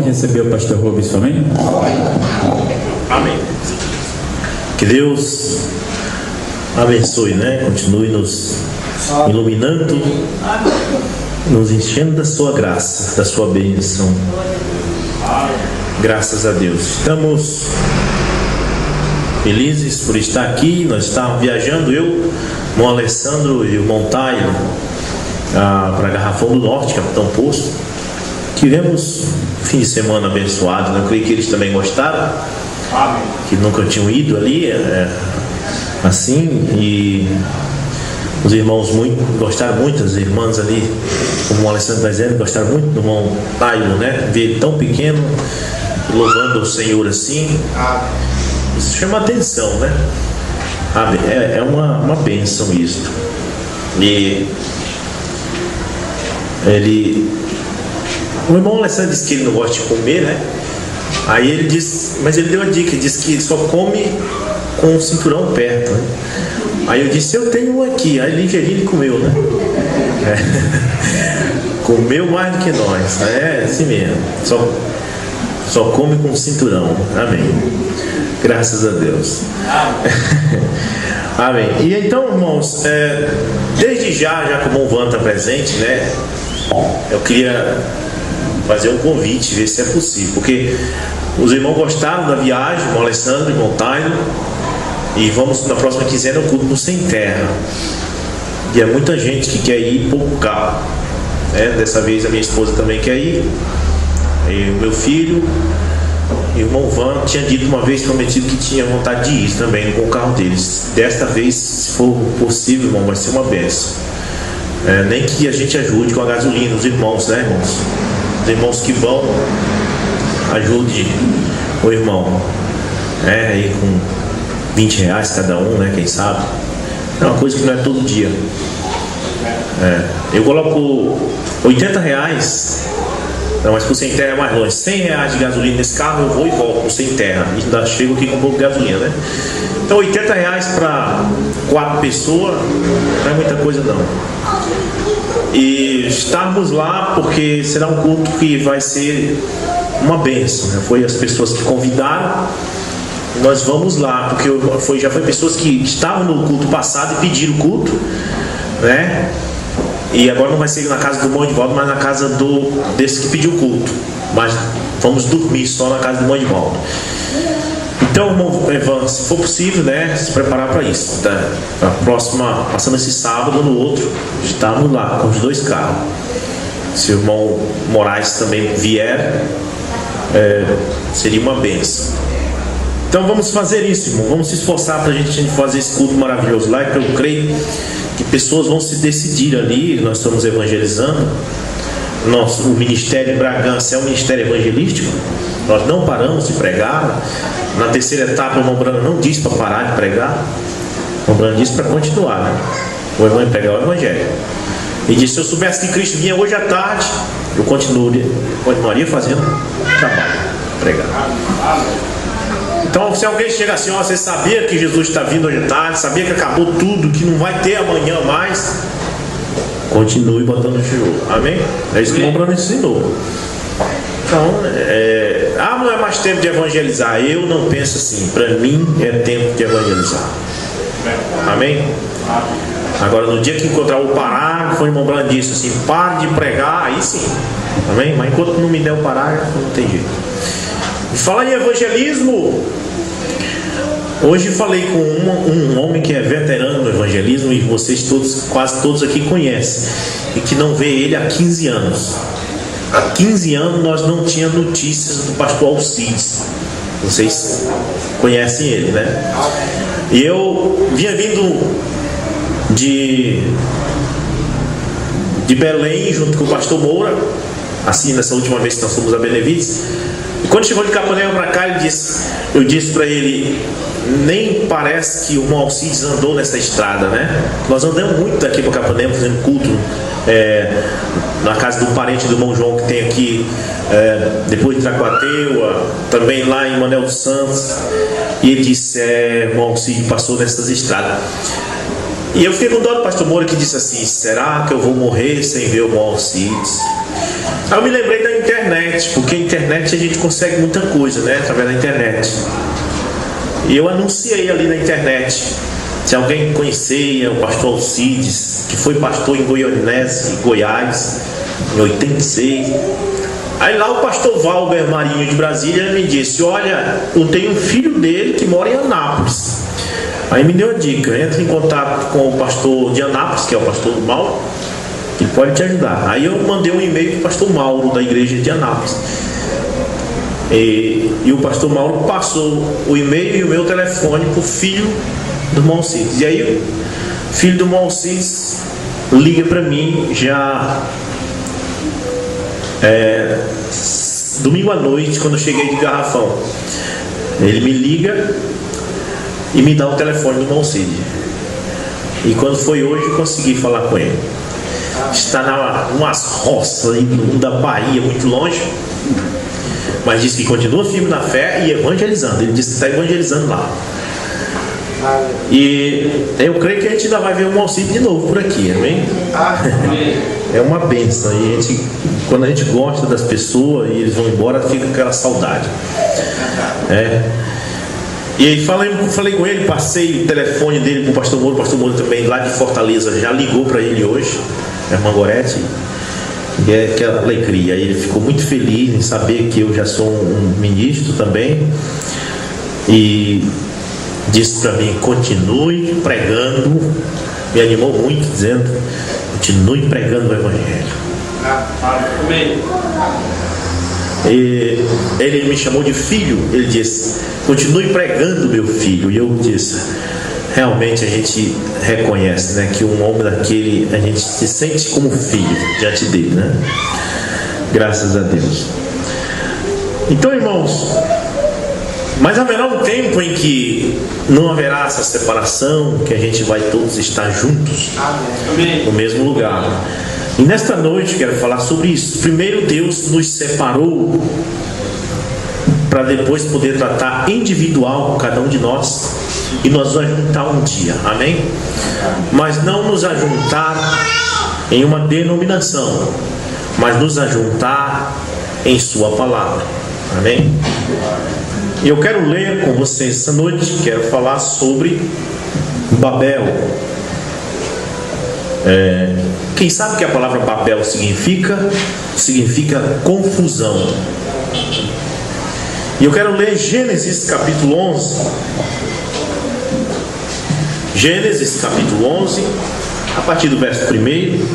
Receber o pastor Rubens, amém? Amém. Que Deus abençoe, né? Continue nos iluminando, nos enchendo da sua graça, da sua bênção. Graças a Deus. Estamos felizes por estar aqui. Nós estávamos viajando, eu, irmão Alessandro e o irmão Taio, para Garrafão do Norte, Capitão Poço. Tivemos fim de semana abençoado, né? Eu creio que eles também gostaram, que nunca tinham ido ali, assim, e os irmãos gostaram muito, as irmãs ali, como o Alessandro está dizendo, gostaram muito do irmão Tailo, né? Ver ele tão pequeno, louvando o Senhor assim, isso chama atenção, né? É uma bênção isso. E o irmão Alessandro disse que ele não gosta de comer, né? Aí ele disse, mas ele deu uma dica, ele disse que só come com o cinturão perto, né? Aí eu disse, eu tenho um aqui. Aí ele comeu, né? Comeu mais do que nós. É assim mesmo. Só come com o cinturão. Amém. Graças a Deus. Amém. E então, irmãos, desde já que o irmão Van está presente, né? Eu queria fazer um convite, ver se é possível, porque os irmãos gostaram da viagem, o irmão Alessandro, o irmão Taino, e vamos na próxima quinzena o culto no Sem Terra, e é muita gente que quer ir, pouco carro, né? Dessa vez a minha esposa também quer ir, e o meu filho e o irmão Van tinha dito uma vez, prometido que tinha vontade de ir também com o carro deles. Desta vez, se for possível, irmão, vai ser uma bênção. Nem que a gente ajude com a gasolina, os irmãos, né, irmãos? Os irmãos que vão, ajude o irmão, aí com R$20 cada um, né, quem sabe? É uma coisa que não é todo dia. Eu coloco R$80, não, mas por Sem Terra é mais longe, R$100 de gasolina nesse carro, eu vou e volto por Sem Terra, e ainda chego aqui com um pouco de gasolina, né? Então R$80 para 4 pessoas não é muita coisa não. E estarmos lá porque será um culto que vai ser uma bênção, né? Foi as pessoas que convidaram, nós vamos lá, porque já foi pessoas que estavam no culto passado e pediram culto, né? E agora não vai ser na casa do irmão Edivaldo, mas na casa desse que pediu culto. Mas vamos dormir só na casa do irmão Edivaldo. Então, irmão Evan, se for possível, né, se preparar para isso, tá? A próxima, passando esse sábado no outro, estamos lá com os 2 carros. Se o irmão Moraes também vier, seria uma bênção. Então vamos fazer isso, irmão. Vamos se esforçar para a gente fazer esse culto maravilhoso lá, que eu creio que pessoas vão se decidir ali. Nós estamos evangelizando. O ministério em Bragança é um ministério evangelístico. Nós não paramos de pregar. Na terceira etapa, o irmão Brano não disse para parar de pregar. O irmão Brano disse para continuar, né? O irmão pregar o evangelho. E disse: se eu soubesse que Cristo vinha hoje à tarde, eu continuaria fazendo trabalho, pregar. Então, se alguém chega assim, você sabia que Jesus está vindo hoje à tarde, sabia que acabou tudo, que não vai ter amanhã mais, continue botando o tijolo. Amém? É isso que o irmão Brano ensinou. Então, não é mais tempo de evangelizar. Eu não penso assim. Para mim é tempo de evangelizar. Amém? Agora, no dia que encontrar o parágrafo, o irmão Brando disse assim: pare de pregar, aí sim. Amém? Mas enquanto não me der o parágrafo, não tem jeito. E falar em evangelismo, hoje falei com um homem que é veterano no evangelismo, e vocês todos, quase todos aqui conhecem, e que não vê ele há 15 anos. Há 15 anos nós não tínhamos notícias do pastor Alcides. Vocês conhecem ele, né? E eu vinha vindo de Belém junto com o pastor Moura, assim, nessa última vez que nós fomos a Benevides. E quando chegou de Capanema para cá, eu disse para ele: nem parece que o irmão Alcides andou nessa estrada, né? Nós andamos muito daqui para Capanema fazendo culto na casa do parente do irmão João que tem aqui, depois de Tracuateua, também lá em Manuel dos Santos. E ele disse: o irmão Alcides passou nessas estradas. E eu fiquei com dó do pastor Moura, que disse assim: será que eu vou morrer sem ver o irmão Alcides? Aí eu me lembrei da internet, porque a internet a gente consegue muita coisa, né? Através da internet. E eu anunciei ali na internet: se alguém conhecia o pastor Alcides, que foi pastor em Goianese, Goiás, em 86. Aí lá o pastor Valber Marinho de Brasília me disse: olha, eu tenho um filho dele que mora em Anápolis. Aí me deu a dica: entra em contato com o pastor de Anápolis, que é o pastor Mauro, que pode te ajudar. Aí eu mandei um e-mail para o pastor Mauro, da igreja de Anápolis. E o pastor Mauro passou o e-mail e o meu telefone para o filho do irmão Alcides. E aí o filho do irmão Alcides liga para mim já domingo à noite, quando eu cheguei de Garrafão. Ele me liga e me dá o telefone do irmão Alcides. E quando foi hoje, eu consegui falar com ele. Está umas roças aí da Bahia, muito longe, mas diz que continua firme na fé e evangelizando. Ele disse que está evangelizando lá. E eu creio que a gente ainda vai ver o irmão Alcides de novo por aqui, amém? É uma bênção. E quando a gente gosta das pessoas e eles vão embora, fica aquela saudade. E aí falei com ele, passei o telefone dele para o pastor Moura também, lá de Fortaleza, já ligou para ele hoje, a irmã Gorete, e é aquela alegria. Ele ficou muito feliz em saber que eu já sou um ministro também, e disse para mim: continue pregando. Me animou muito, dizendo: continue pregando o evangelho. E ele me chamou de filho. Ele disse: continue pregando, meu filho. E eu disse: realmente a gente reconhece, né, que um homem daquele, a gente se sente como filho diante dele, né? Graças a Deus. Então, irmãos, mas haverá um tempo em que não haverá essa separação, que a gente vai todos estar juntos no mesmo lugar. E nesta noite quero falar sobre isso. Primeiro, Deus nos separou para depois poder tratar individual com cada um de nós e nos ajuntar um dia, amém? Mas não nos ajuntar em uma denominação, mas nos ajuntar em sua palavra, amém? E eu quero ler com vocês essa noite, quero falar sobre Babel. Quem sabe que a palavra Babel significa confusão. E eu quero ler Gênesis capítulo 11. Gênesis capítulo 11, a partir do verso 1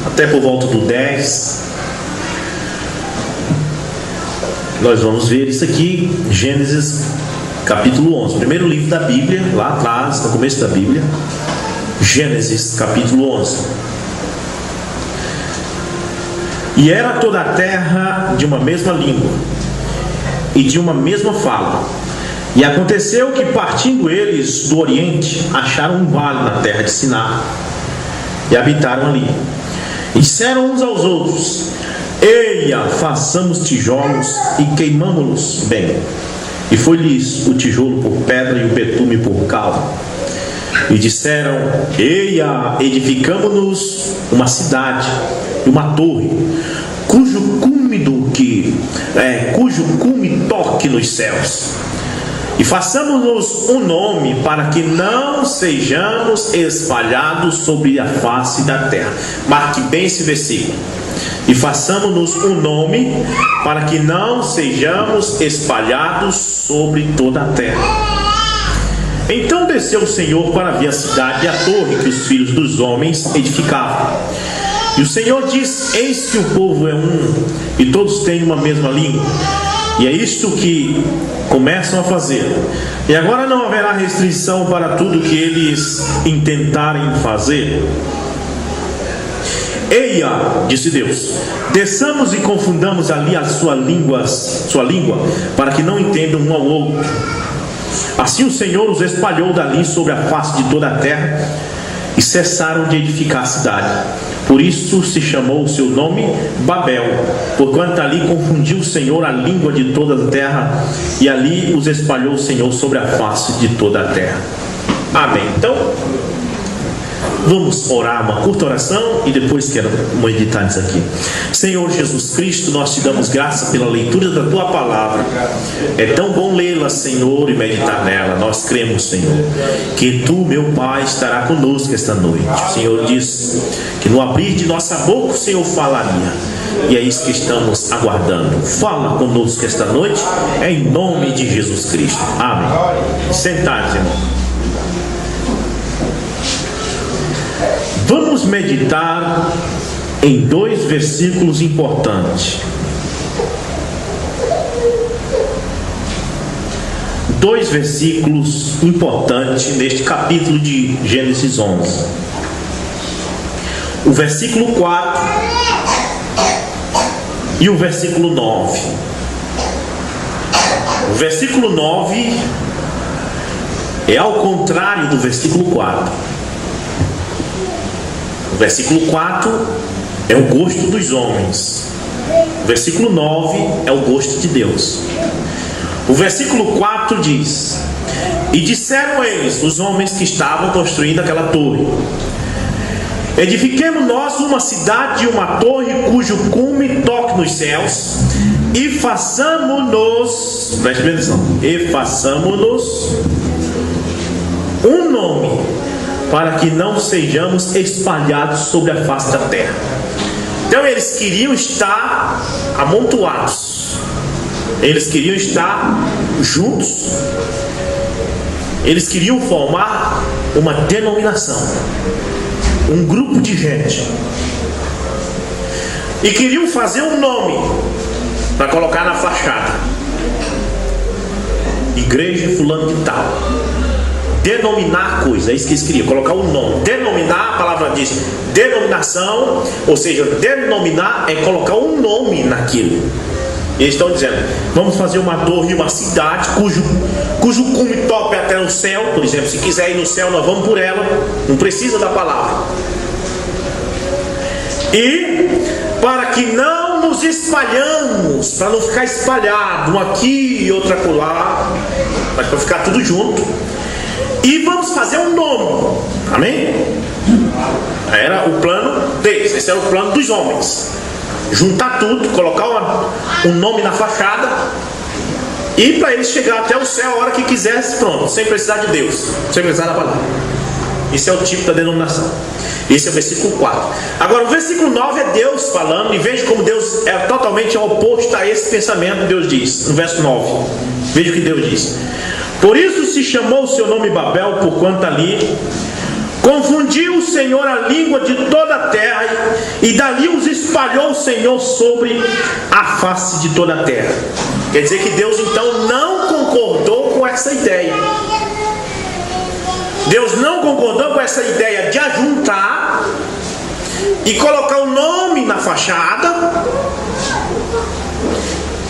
até por volta do 10. Nós vamos ver isso aqui, Gênesis capítulo 11, primeiro livro da Bíblia, lá atrás, no começo da Bíblia. Gênesis capítulo 11. E era toda a terra de uma mesma língua e de uma mesma fala. E aconteceu que, partindo eles do oriente, acharam um vale na terra de Siná e habitaram ali. E disseram uns aos outros: eia, façamos tijolos e queimamo-los bem. E foi-lhes o tijolo por pedra e o betume por cal. E disseram: eia, edificamo-nos uma cidade e uma torre, cujo cúmido que cujo cume toque nos céus. E façamos-nos um nome para que não sejamos espalhados sobre a face da terra. Marque bem esse versículo. E façamos-nos um nome para que não sejamos espalhados sobre toda a terra. Então desceu o Senhor para ver a cidade e a torre que os filhos dos homens edificavam. E o Senhor diz: eis que o povo é um, e todos têm uma mesma língua. E é isto que começam a fazer. E agora não haverá restrição para tudo que eles intentarem fazer. Eia, disse Deus, desçamos e confundamos ali a sua língua, para que não entendam um ao outro. Assim o Senhor os espalhou dali sobre a face de toda a terra, e cessaram de edificar a cidade. Por isso se chamou o seu nome Babel, porquanto ali confundiu o Senhor a língua de toda a terra, e ali os espalhou o Senhor sobre a face de toda a terra. Amém. Então, vamos orar uma curta oração e depois quero meditar nisso aqui. Senhor Jesus Cristo, nós te damos graça pela leitura da tua palavra. É tão bom lê-la, Senhor, e meditar nela. Nós cremos, Senhor, que tu, meu Pai, estará conosco esta noite. O Senhor diz que no abrir de nossa boca o Senhor falaria, e é isso que estamos aguardando. Fala conosco esta noite, em nome de Jesus Cristo. Amém. Sentados, irmão. Vamos meditar em 2 versículos importantes. 2 versículos importantes neste capítulo de Gênesis 11. O versículo 4 e o versículo 9. O versículo 9 é ao contrário do versículo 4. O versículo 4 é o gosto dos homens. O versículo 9 é o gosto de Deus. O versículo 4 diz: e disseram eles, os homens que estavam construindo aquela torre: edifiquemos nós uma cidade e uma torre cujo cume toque nos céus, e façamos-nos, preste atenção, e façamos-nos um nome, para que não sejamos espalhados sobre a face da terra. Então eles queriam estar amontoados, eles queriam estar juntos, eles queriam formar uma denominação, um grupo de gente, e queriam fazer um nome para colocar na fachada: Igreja fulano de tal. Denominar a coisa, é isso que eles queriam, colocar um nome. Denominar, a palavra diz denominação, ou seja, denominar é colocar um nome naquilo. Eles estão dizendo: vamos fazer uma torre, uma cidade cujo cume toque até o céu. Por exemplo, se quiser ir no céu, nós vamos por ela, não precisa da palavra. E para que não nos espalhamos, para não ficar espalhado, um aqui e outro acolá, mas para ficar tudo junto. E vamos fazer um nome. Amém? Era o plano deles. Esse era o plano dos homens. Juntar tudo, colocar um nome na fachada, e para eles chegar até o céu a hora que quisesse, pronto, sem precisar de Deus, sem precisar da palavra. Esse é o tipo da denominação. Esse é o versículo 4. Agora o versículo 9 é Deus falando. E veja como Deus é totalmente oposto a esse pensamento. Deus diz no verso 9. Veja o que Deus diz: por isso se chamou o seu nome Babel, porquanto ali confundiu o Senhor a língua de toda a terra, e dali os espalhou o Senhor sobre a face de toda a terra. Quer dizer que Deus então não concordou com essa ideia. Deus não concordou com essa ideia de ajuntar e colocar o nome na fachada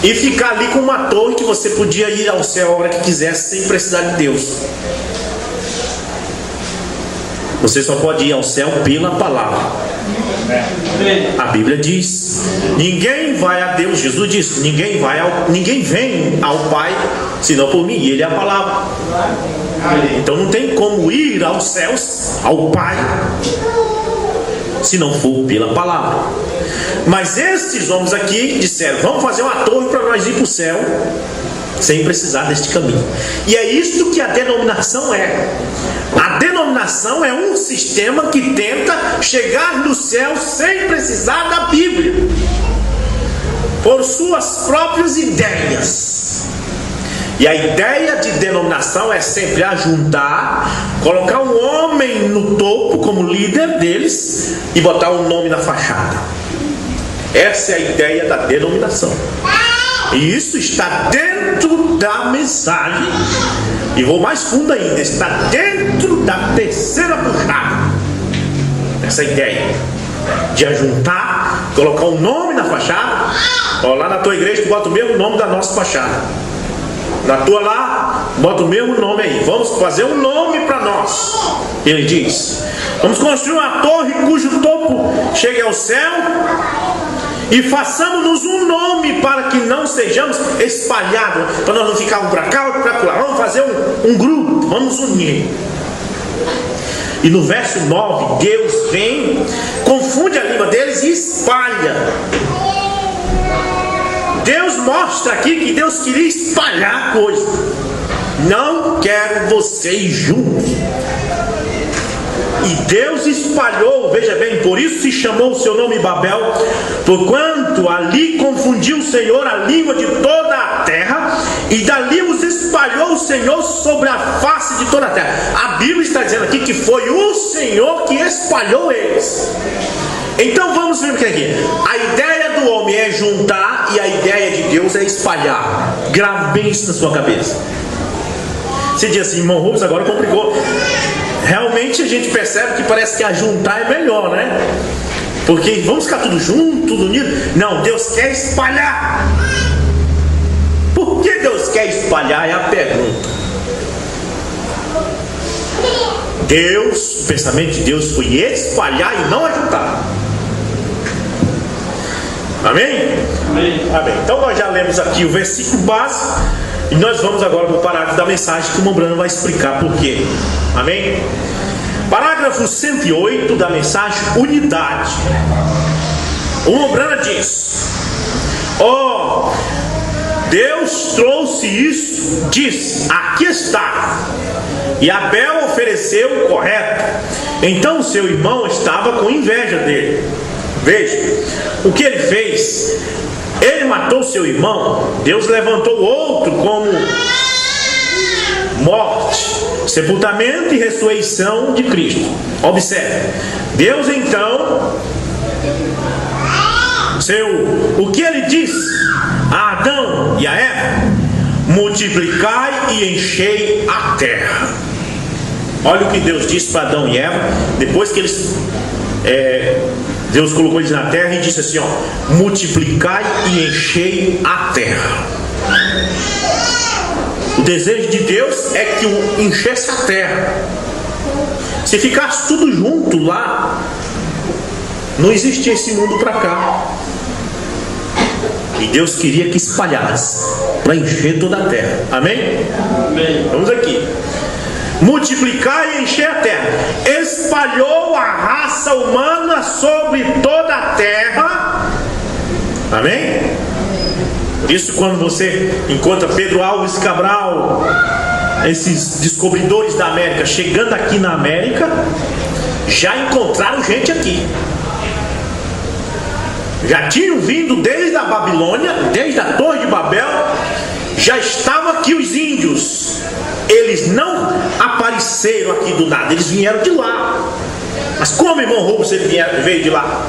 e ficar ali com uma torre que você podia ir ao céu a hora que quisesse sem precisar de Deus. Você só pode ir ao céu pela palavra. A Bíblia diz: ninguém vai a Deus. Jesus disse: ninguém vem ao Pai senão por mim. E Ele é a palavra. Então não tem como ir aos céus, ao Pai, se não for pela palavra. Mas esses homens aqui disseram: vamos fazer uma torre para nós ir para o céu sem precisar deste caminho. E é isso que a denominação é. A denominação é um sistema que tenta chegar no céu sem precisar da Bíblia, por suas próprias ideias. E a ideia de denominação é sempre ajuntar, colocar um homem no topo como líder deles e botar um nome na fachada. Essa é a ideia da denominação. E isso está dentro da mensagem. E vou mais fundo ainda, está dentro da terceira puxada. Essa ideia de ajuntar, colocar um nome na fachada. Ó, lá na tua igreja tu bota o mesmo nome da nossa fachada. Na tua lá, bota o mesmo nome aí. Vamos fazer um nome para nós. Ele diz: vamos construir uma torre cujo topo chegue ao céu, e façamos-nos um nome para que não sejamos espalhados, para nós não ficar um para cá, outro para lá. Vamos fazer um grupo, vamos unir. E no verso 9, Deus vem, confunde a língua deles e espalha. Deus mostra aqui que Deus queria espalhar a coisa. Não quero vocês juntos. E Deus espalhou, veja bem, por isso se chamou o seu nome Babel, porquanto ali confundiu o Senhor a língua de toda a terra, e dali os espalhou o Senhor sobre a face de toda a terra. A Bíblia está dizendo aqui que foi o Senhor que espalhou eles. Então vamos ver o que é aqui. A ideia do homem é juntar, e a ideia de Deus é espalhar. Grave bem isso na sua cabeça. Você diz assim: irmão Rubens, agora complicou. Realmente a gente percebe que parece que ajuntar é melhor, né? Porque vamos ficar tudo junto, tudo unido. Não, Deus quer espalhar. Por que Deus quer espalhar? É a pergunta. O pensamento de Deus foi espalhar e não ajuntar. Amém? Amém. Amém. Então nós já lemos aqui o versículo base, e nós vamos agora para o parágrafo da mensagem, que o Mombrano vai explicar por quê. Amém? Parágrafo 108 da mensagem, unidade. O Mombrano diz: Deus trouxe isso, disse: aqui está. E Abel ofereceu o correto. Então seu irmão estava com inveja dele. Veja, o que ele fez? Ele matou seu irmão. Deus levantou outro como morte, sepultamento e ressurreição de Cristo. Observe, Deus então, o que ele disse a Adão e a Eva: multiplicai e enchei a terra. Olha o que Deus disse para Adão e Eva, depois que eles Deus colocou eles na terra e disse assim: multiplicai e enchei a terra. O desejo de Deus é que enchesse a terra. Se ficasse tudo junto lá, não existia esse mundo para cá. E Deus queria que espalhasse para encher toda a terra. Amém? Amém. Vamos aqui. Multiplicar e encher a terra. Espalhou a raça humana sobre toda a terra. Amém? Por isso, quando você encontra Pedro Álvares Cabral, esses descobridores da América chegando aqui na América, já encontraram gente aqui. Já tinham vindo desde a Babilônia, desde a Torre de Babel. Já estavam aqui os índios. Eles não apareceram aqui do nada, eles vieram de lá. Mas como, irmão Rubens, ele veio de lá?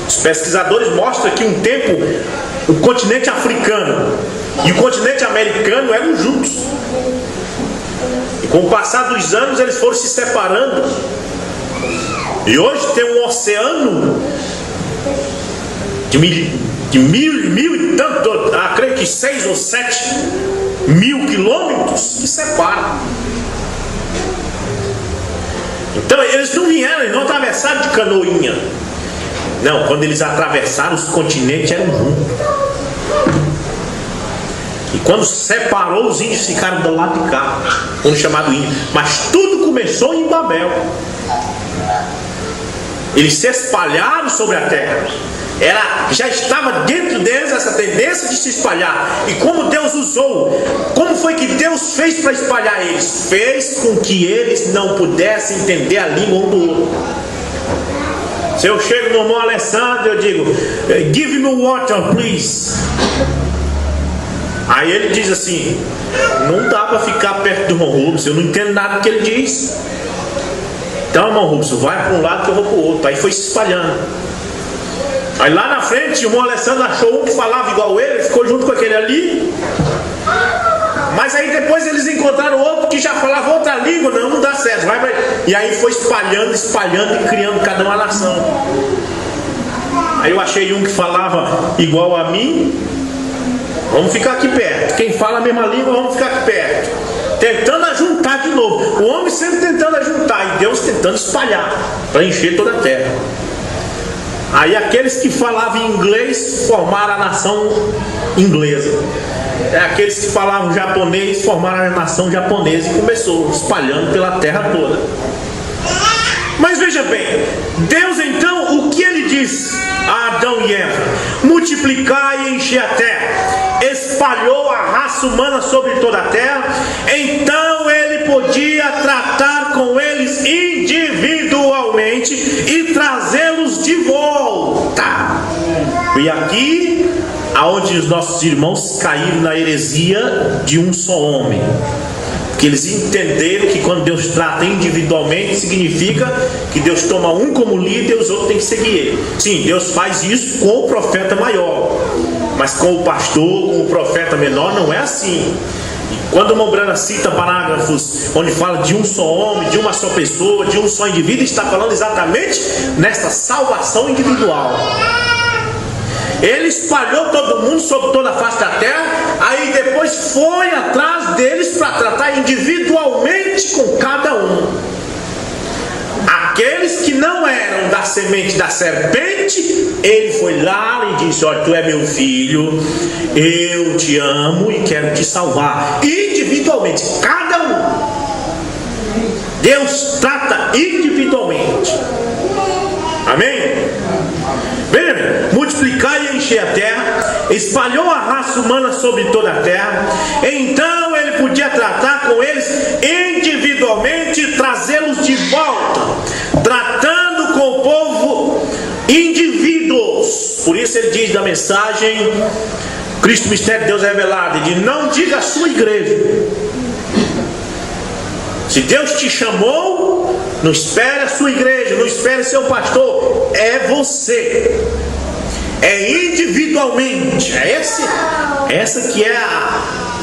Os pesquisadores mostram que um tempo o continente africano e o continente americano eram juntos. E com o passar dos anos eles foram se separando. E hoje tem um oceano de mil e tanto, creio que 6 ou 7 mil quilômetros que separam. Então eles não vieram, eles não atravessaram de canoinha. Não, quando eles atravessaram, os continentes eram juntos. E quando separou, os índios ficaram do lado de cá, foram chamados índios. Mas tudo começou em Babel. Eles se espalharam sobre a terra. Já estava dentro deles essa tendência de se espalhar. E como Deus usou, como foi que Deus fez para espalhar eles? Fez com que eles não pudessem entender a língua um do outro. Se eu chego no irmão Alessandro, eu digo: give me water, please. Aí ele diz assim: não dá para ficar perto do irmão Rubens, eu não entendo nada do que ele diz. Então, irmão Rubens, vai para um lado que eu vou para o outro. Aí foi se espalhando. Aí lá na frente, o irmão Alessandro achou um que falava igual ele ficou junto com aquele ali. Mas aí depois eles encontraram outro que já falava outra língua. Não dá certo. E aí foi espalhando e criando cada uma nação. Aí eu achei um que falava igual a mim. Vamos ficar aqui perto. Quem fala a mesma língua, vamos ficar aqui perto. Tentando ajuntar de novo. O homem sempre tentando ajuntar e Deus tentando espalhar para encher toda a terra. Aí aqueles que falavam inglês formaram a nação inglesa. Aqueles que falavam japonês formaram a nação japonesa. E começou espalhando pela terra toda. Mas veja bem, Deus então, o que ele diz a Adão e Eva? Multiplicai e encher a terra. Espalhou a raça humana sobre toda a terra. Então ele podia tratar com eles individualmente e trazê-los de volta. E aqui aonde os nossos irmãos caíram na heresia de um só homem. Porque eles entenderam que quando Deus trata individualmente, significa que Deus toma um como líder e os outros têm que seguir ele. Sim, Deus faz isso com o profeta maior, mas com o pastor, com o profeta menor, não é assim. E quando o irmão Brana cita parágrafos onde fala de um só homem, de uma só pessoa, de um só indivíduo, está falando exatamente nesta salvação individual. Ele espalhou todo mundo sobre toda a face da terra. Aí depois foi atrás deles para tratar individualmente com cada um. Aqueles que não eram da semente da serpente, ele foi lá e disse: olha, tu é meu filho, eu te amo e quero te salvar. Individualmente, cada um. Deus trata individualmente. Amém? Veja, multiplicar e encher a terra, espalhou a raça humana sobre toda a terra. Então ele podia tratar com eles individualmente e trazê-los de volta, tratando com o povo indivíduos. Por isso ele diz na mensagem Cristo Mistério de Deus Revelado, de não diga a sua igreja. Se Deus te chamou, não espere a sua igreja, não espere seu pastor, é você, é individualmente. Essa que é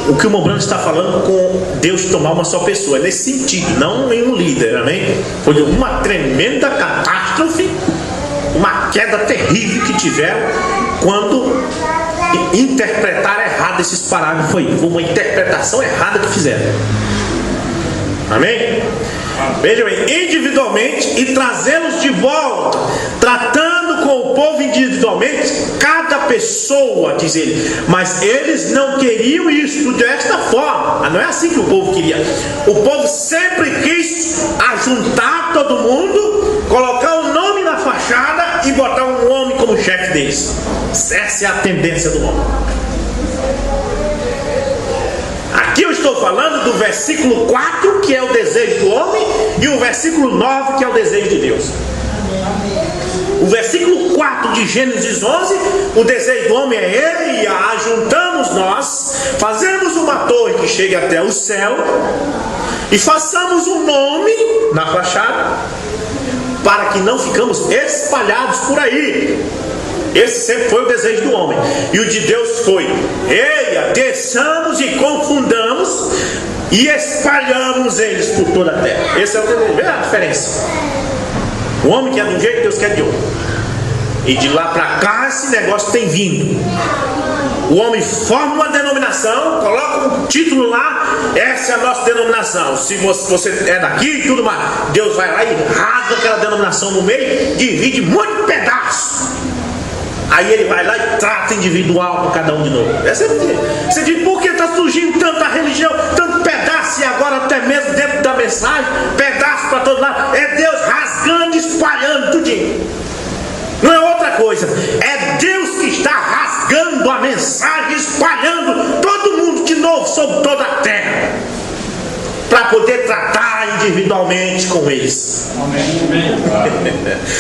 o que o irmão Brando está falando com Deus tomar uma só pessoa, é nesse sentido, não nenhum líder, amém? Foi uma tremenda catástrofe, uma queda terrível que tiveram quando interpretaram errado esses parágrafos aí. Foi uma interpretação errada que fizeram. Amém? Veja bem, individualmente e trazê-los de volta, tratando com o povo individualmente, cada pessoa, diz ele. Mas eles não queriam isso desta forma. Não é assim que o povo queria. O povo sempre quis ajuntar todo mundo, colocar um nome na fachada e botar um homem como chefe deles. Essa é a tendência do homem. Aqui eu estou falando do versículo 4, que é o desejo do homem, e o versículo 9, que é o desejo de Deus. O versículo 4 de Gênesis 11, o desejo do homem é ele, e ajuntamos nós, fazemos uma torre que chegue até o céu, e façamos um nome na fachada, para que não ficamos espalhados por aí. Esse sempre foi o desejo do homem. E o de Deus foi: eia, desçamos e confundamos e espalhamos eles por toda a terra. Esse é o desejo. Vê a diferença. O homem quer de um jeito, Deus quer de outro. E de lá para cá esse negócio tem vindo. O homem forma uma denominação, coloca um título lá, essa é a nossa denominação. Se você é daqui e tudo mais, Deus vai lá e rasga aquela denominação no meio, divide muito pedaço. Aí ele vai lá e trata individual com cada um de novo. Você diz, por que está surgindo tanta religião, tanto pedaço? pedaços, e agora até mesmo dentro da mensagem, pedaços para todo lado. É Deus rasgando e espalhando tudinho. Não é outra coisa, é Deus que está rasgando a mensagem, espalhando todo mundo de novo sobre toda a terra, para poder tratar individualmente com eles.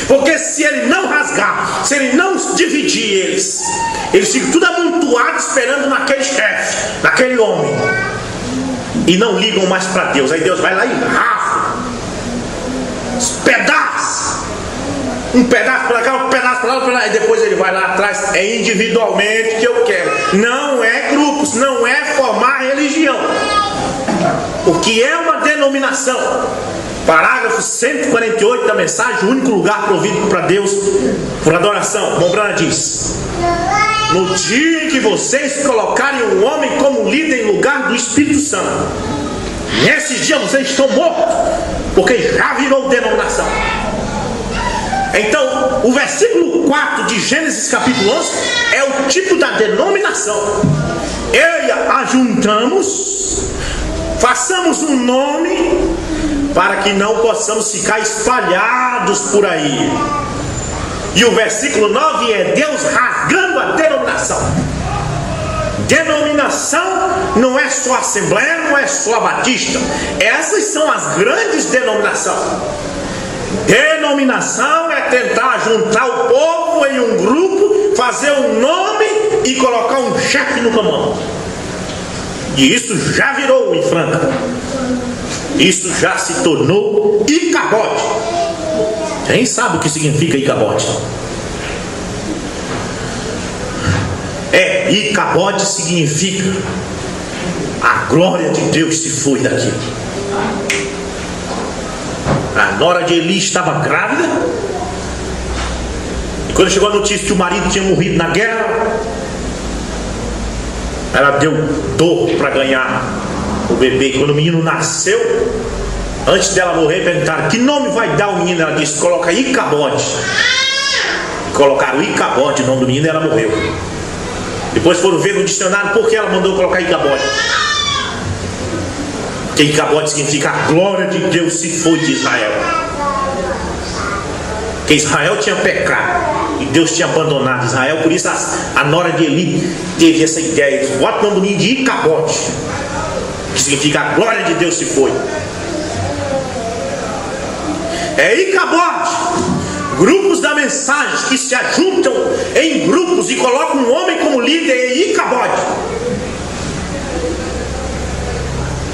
Porque se ele não rasgar, se ele não dividir eles ficam tudo amontoados esperando naquele chefe, naquele homem, e não ligam mais para Deus. Aí Deus vai lá e rasga, pedaços, um pedaço para cá, um pedaço para lá, e depois ele vai lá atrás. É individualmente que eu quero, não é grupos, não é formar religião. O que é uma denominação? Parágrafo 148 da mensagem: o único lugar provido para Deus por adoração. Mombrana diz: no dia em que vocês colocarem um homem como líder em lugar do Espírito Santo, nesses dias vocês estão mortos, porque já virou denominação. Então, o versículo 4 de Gênesis capítulo 11 é o tipo da denominação. Ajuntamos, façamos um nome, para que não possamos ficar espalhados por aí. E o versículo 9 é Deus rasgando a denominação. Denominação não é só Assembleia, não é só Batista. Essas são as grandes denominações. Denominação é tentar juntar o povo em um grupo, fazer um nome e colocar um chefe no comando. E isso já virou em Franca. Isso já se tornou Icabote. Quem sabe o que significa Icabote? Icabote significa a glória de Deus se foi daqui. A nora de Eli estava grávida, e quando chegou a notícia que o marido tinha morrido na guerra, ela deu dor para ganhar o bebê. Quando o menino nasceu, antes dela morrer, perguntaram: que nome vai dar o menino? Ela disse: coloca Icabote. Colocaram Icabote, o nome do menino, e ela morreu. Depois foram ver no dicionário por que ela mandou colocar Icabote. Porque Icabote significa a glória de Deus se foi de Israel. Porque Israel tinha pecado e Deus tinha abandonado Israel. Por isso a nora de Eli teve essa ideia: bota o nome do menino de Icabote, que significa a glória de Deus se foi. É Icabote. Grupos da mensagem que se ajuntam em grupos e colocam um homem como líder é Icabote.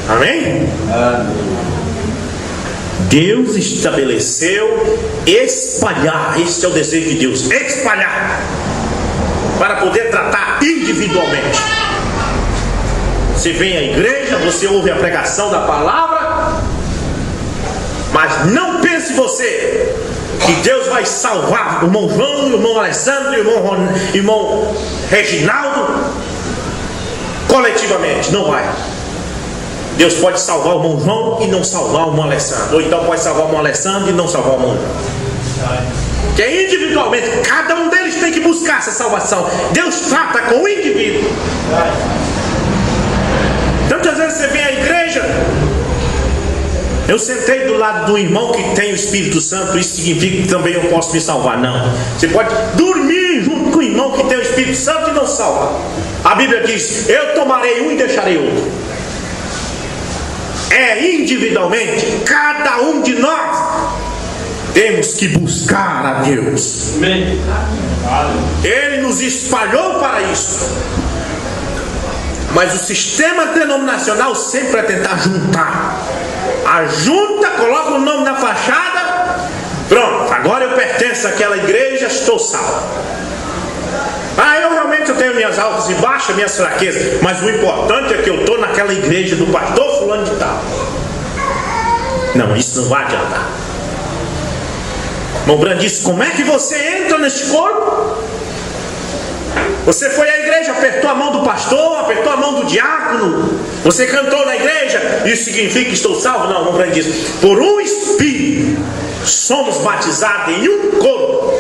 Amém? Deus estabeleceu espalhar. Esse é o desejo de Deus: espalhar, para poder tratar individualmente. Você vem à igreja, você ouve a pregação da palavra, mas não pense você que Deus vai salvar o irmão João, o irmão Alessandro, o irmão Reginaldo coletivamente. Não vai. Deus pode salvar o irmão João e não salvar o irmão Alessandro, ou então pode salvar o irmão Alessandro e não salvar o irmão João. Que é individualmente, cada um deles tem que buscar essa salvação. Deus trata com o indivíduo. Tantas vezes você vem à igreja: eu sentei do lado do irmão que tem o Espírito Santo, isso significa que também eu posso me salvar. Não. Você pode dormir junto com o irmão que tem o Espírito Santo e não salva. A Bíblia diz: eu tomarei um e deixarei outro. É individualmente, cada um de nós temos que buscar a Deus. Ele nos espalhou para isso. Mas o sistema denominacional sempre é tentar juntar. Ajunta, coloca o nome na fachada, pronto, agora eu pertenço àquela igreja, estou salvo. Eu tenho minhas altas e baixas, minhas fraquezas, mas o importante é que eu estou naquela igreja do pastor fulano de tal. Não, isso não vai adiantar. Irmão Brando disse: como é que você entra nesse corpo? Você foi à igreja, apertou a mão do pastor, apertou a mão do diácono, você cantou na igreja, isso significa que estou salvo? Não, irmão Brando disse: por um Espírito somos batizados em um corpo.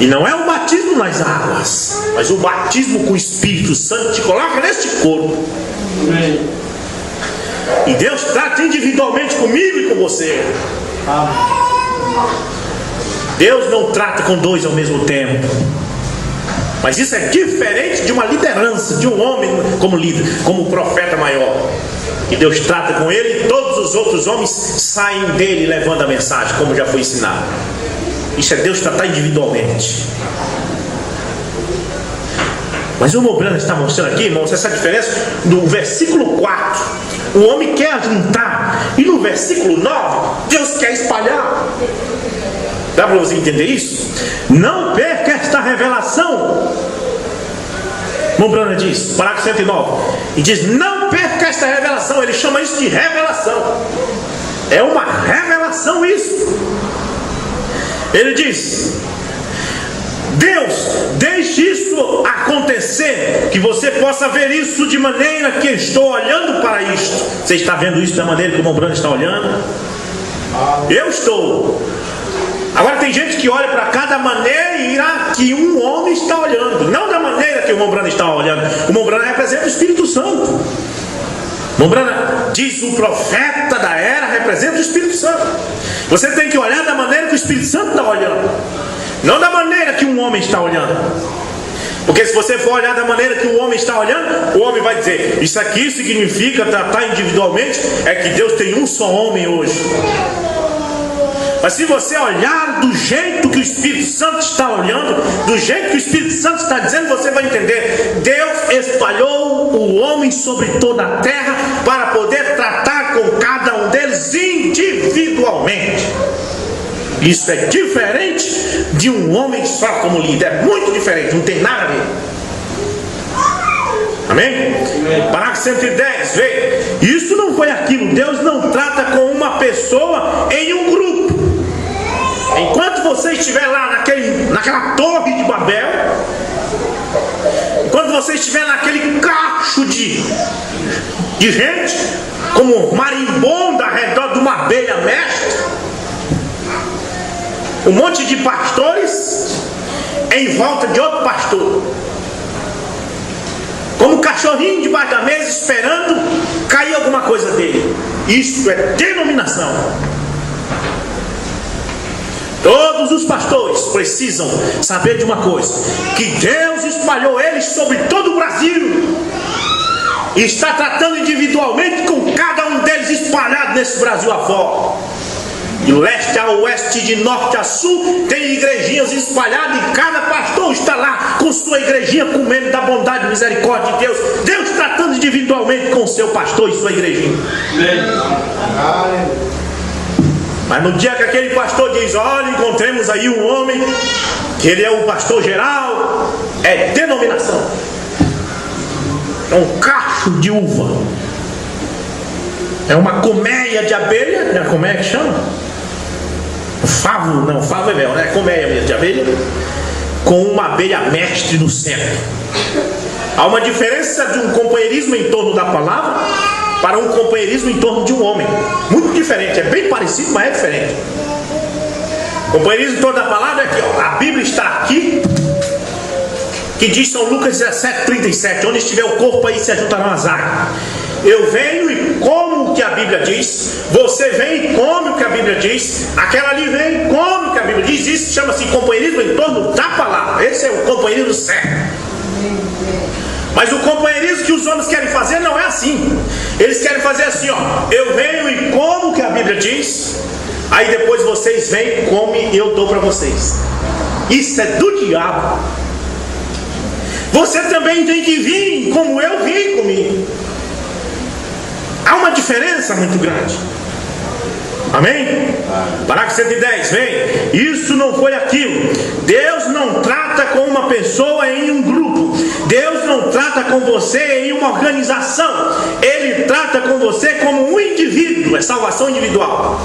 E não é o batismo nas águas, mas o batismo com o Espírito Santo te coloca neste corpo. E Deus trata individualmente comigo e com você. Deus não trata com dois ao mesmo tempo. Mas isso é diferente de uma liderança, de um homem como líder, como profeta maior. E Deus trata com ele e todos os outros homens saem dele levando a mensagem, como já foi ensinado. Isso é Deus tratar individualmente. Mas o Mobrana está mostrando aqui, irmãos, essa diferença no versículo 4. O homem quer juntar, e no versículo 9, Deus quer espalhar. Dá para você entender isso? Não perca esta revelação. Mobrana diz, parágrafo 109, e diz: não perca esta revelação. Ele chama isso de revelação. É uma revelação isso. Ele diz: Deus, deixe isso acontecer, que você possa ver isso de maneira que estou olhando para isto. Você está vendo isso da maneira que o Mobrana está olhando? Eu estou. Agora tem gente que olha para cada maneira que um homem está olhando, não da maneira que o Mobrana está olhando. O Mobrana representa o Espírito Santo. Mobrana diz: o profeta da era representa o Espírito Santo. Você tem que olhar da maneira que o Espírito Santo está olhando, não da maneira que um homem está olhando. Porque se você for olhar da maneira que o homem está olhando, o homem vai dizer: isso aqui significa tratar individualmente, é que Deus tem um só homem hoje. Mas se você olhar do jeito que o Espírito Santo está olhando, do jeito que o Espírito Santo está dizendo, você vai entender. Deus espalhou o homem sobre toda a terra para poder tratar com cada um deles individualmente. Isso é diferente de um homem só como líder. É muito diferente, não tem nada a ver. Amém? Parágrafo 110, vê. Isso não foi aquilo. Deus não trata com uma pessoa em um grupo. Enquanto você estiver lá naquela torre de Babel, enquanto você estiver naquele cacho de gente, como marimbondo ao redor de uma abelha mestra, um monte de pastores em volta de outro pastor, como um cachorrinho debaixo da mesa esperando cair alguma coisa dele. Isso é denominação. Todos os pastores precisam saber de uma coisa: que Deus espalhou eles sobre todo o Brasil e está tratando individualmente com cada um deles espalhado nesse Brasil afora. De leste a oeste, de norte a sul, tem igrejinhas espalhadas e cada pastor está lá com sua igrejinha, comendo da bondade e misericórdia de Deus. Deus tratando individualmente com o seu pastor e sua igrejinha. Mas no dia que aquele pastor diz: olha, encontremos aí um homem que ele é o pastor geral, é denominação. É um cacho de uva, é uma colmeia de abelha, né? Como é que chama? Favo, não, favo é mel, né? Colmeia mesmo de abelha, com uma abelha mestre no centro. Há uma diferença de um companheirismo em torno da palavra para um companheirismo em torno de um homem. Muito diferente, é bem parecido, mas é diferente. Companheirismo em torno da palavra é aqui, ó. A Bíblia está aqui, que diz São Lucas 17:37, onde estiver o corpo, aí se ajuntarão as águas. Eu venho e como o que a Bíblia diz, você vem e come o que a Bíblia diz, aquela ali vem e come o que a Bíblia diz. Isso chama-se companheirismo em torno da palavra. Esse é o companheirismo certo. Mas o companheirismo que os homens querem fazer não é assim. Eles querem fazer assim, ó: eu venho e como o que a Bíblia diz, aí depois vocês vêm, comem e eu dou para vocês. Isso é do diabo. Você também tem que vir como eu vim comigo. Há uma diferença muito grande. Amém? Parágrafo 110, vem. Isso não foi aquilo. Deus não trata com uma pessoa em um grupo. Deus não trata com você em uma organização. Ele trata com você como um indivíduo. É salvação individual.